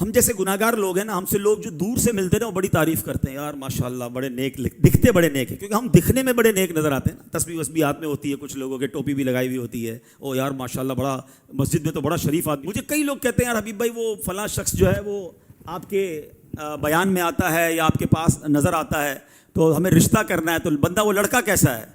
ہم جیسے گناہگار لوگ ہیں نا، ہم سے لوگ جو دور سے ملتے ہیں نا وہ بڑی تعریف کرتے ہیں، یار ماشاءاللہ بڑے نیک دکھتے بڑے نیک ہیں، کیونکہ ہم دکھنے میں بڑے نیک نظر آتے ہیں نا، تسبیح وسبیح ہاتھ میں ہوتی ہے، کچھ لوگوں کے ٹوپی بھی لگائی ہوئی ہوتی ہے، او یار ماشاءاللہ بڑا مسجد میں تو بڑا شریف آدمی. مجھے کئی لوگ کہتے ہیں یار حبیب بھائی وہ فلاں شخص جو ہے وہ آپ کے بیان میں آتا ہے یا آپ کے پاس نظر آتا ہے تو ہمیں رشتہ کرنا ہے، تو بندہ وہ لڑکا کیسا ہے؟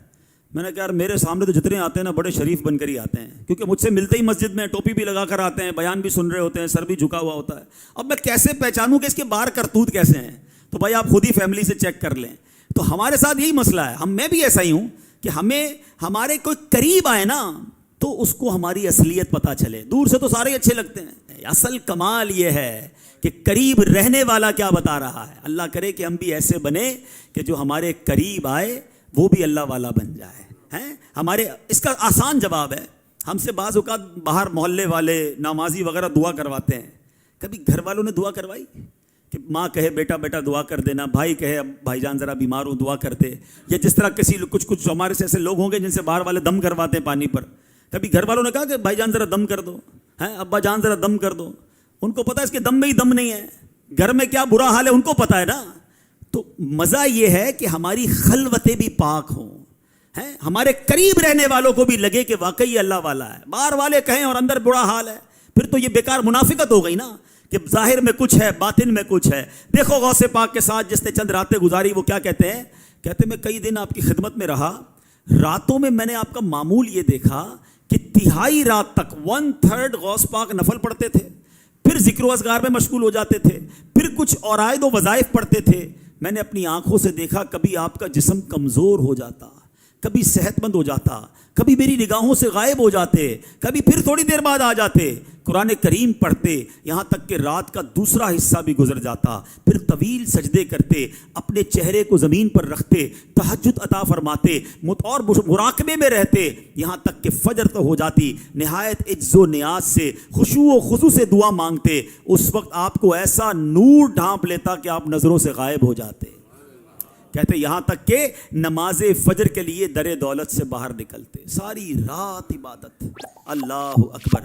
میں نے کہا یار میرے سامنے تو جتنے آتے ہیں نا بڑے شریف بن کر ہی آتے ہیں، کیونکہ مجھ سے ملتے ہی مسجد میں ٹوپی بھی لگا کر آتے ہیں، بیان بھی سن رہے ہوتے ہیں، سر بھی جھکا ہوا ہوتا ہے. اب میں کیسے پہچانوں کہ اس کے باہر کرتوت کیسے ہیں؟ تو بھائی آپ خود ہی فیملی سے چیک کر لیں. تو ہمارے ساتھ یہی مسئلہ ہے، میں بھی ایسا ہی ہوں کہ ہمیں ہمارے کوئی قریب آئے نا تو اس کو ہماری اصلیت پتہ چلے. دور سے تو سارے اچھے لگتے ہیں، اصل کمال یہ ہے کہ قریب رہنے والا کیا بتا رہا ہے. اللہ کرے کہ ہم بھی ایسے بنے کہ جو ہمارے قریب آئے وہ بھی اللہ والا بن جائے. ہمارے اس کا آسان جواب ہے، ہم سے بعض اوقات باہر محلے والے نمازی وغیرہ دعا کرواتے ہیں. کبھی گھر والوں نے دعا کروائی کہ ماں کہے بیٹا بیٹا دعا کر دینا، بھائی کہے بھائی جان ذرا بیمار ہوں دعا کر دے، یا جس طرح کچھ ہمارے سے ایسے لوگ ہوں گے جن سے باہر والے دم کرواتے ہیں پانی پر. کبھی گھر والوں نے کہا کہ بھائی جان ذرا دم کر دو، ابا جان ذرا دم کر دو. ان کو پتا ہے اس کے دم میں ہی دم نہیں ہے، گھر میں کیا برا حال ہے ان کو پتا ہے نا. تو مزہ یہ ہے کہ ہماری خلوتیں بھی پاک ہوں، ہمارے قریب رہنے والوں کو بھی لگے کہ واقعی اللہ والا ہے. باہر والے کہیں اور اندر برا حال ہے، پھر تو یہ بیکار منافقت ہو گئی نا کہ ظاہر میں کچھ ہے باطن میں کچھ ہے. دیکھو غوث پاک کے ساتھ جس نے چند راتیں گزاری وہ کیا کہتے ہیں میں کئی دن آپ کی خدمت میں رہا، راتوں میں نے آپ کا معمول یہ دیکھا کہ تہائی رات تک 1/3 غوث پاک نفل پڑھتے تھے، پھر ذکر و اذکار میں مشغول ہو جاتے تھے، پھر کچھ عرائض و وظائف پڑھتے تھے. میں نے اپنی آنکھوں سے دیکھا کبھی آپ کا جسم کمزور ہو جاتا، کبھی صحت مند ہو جاتا، کبھی میری نگاہوں سے غائب ہو جاتے، کبھی پھر تھوڑی دیر بعد آ جاتے، قرآن کریم پڑھتے، یہاں تک کہ رات کا دوسرا حصہ بھی گزر جاتا، پھر طویل سجدے کرتے، اپنے چہرے کو زمین پر رکھتے، تہجد عطا فرماتے اور مراقبے میں رہتے، یہاں تک کہ فجر تو ہو جاتی. نہایت عجز و نیاز سے خشوع و خضوع سے دعا مانگتے. اس وقت آپ کو ایسا نور ڈھانپ لیتا کہ آپ نظروں سے غائب ہو جاتے. کہتے یہاں تک کہ نماز فجر کے لیے در دولت سے باہر نکلتے. ساری رات عبادت. اللہ اکبر.